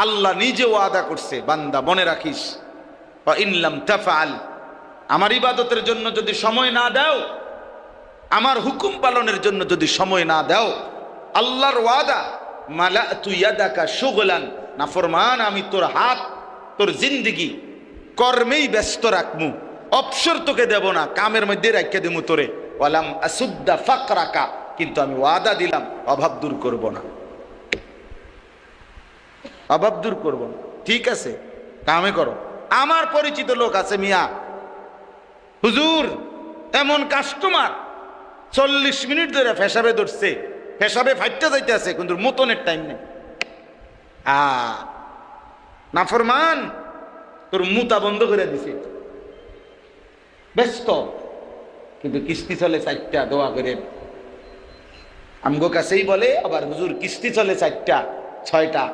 আল্লাহ নিজে ওয়াদা করছে, বান্দা মনে রাখিস, ইনলাম তাফআল, আমার ইবাদতের জন্য যদি সময় না দাও, আমার হুকুম পালনের জন্য যদি সময় না দাও, আল্লাহর ওয়াদা, মালাতু ইয়াদাকা শুগলান, নাফরমান, আমি তোর হাত, তোর জিন্দেগি কর্মেই ব্যস্ত রাখমু, অবসর তোকে দেব না, কামের মধ্যে রাখিয়ে দেবো তোরে। ওয়ালাম আসুদ্দা ফাকরাকা, কিন্তু আমি ওয়াদা দিলাম অভাব দূর করব না, অভাব দূর করব না। ঠিক আছে, কামে করো। আমার পরিচিত লোক আছে মিয়া, হুজুর এমন কাস্টমার 40 মিনিট ধরে ফেসাবে ধরছে, ফেসাবে ফাইটটা যাইতে আছে, কিন্তু মতনের টাইম নেই। নাফরমান, তোর মুতা বন্ধ করে দিছে, ব্যস্ত, কিন্তু কিস্তি চলে 4টা, দোয়া করে। আমগো কাছেই বলে আবার, হুজুর কিস্তি চলে 4টা 6টা,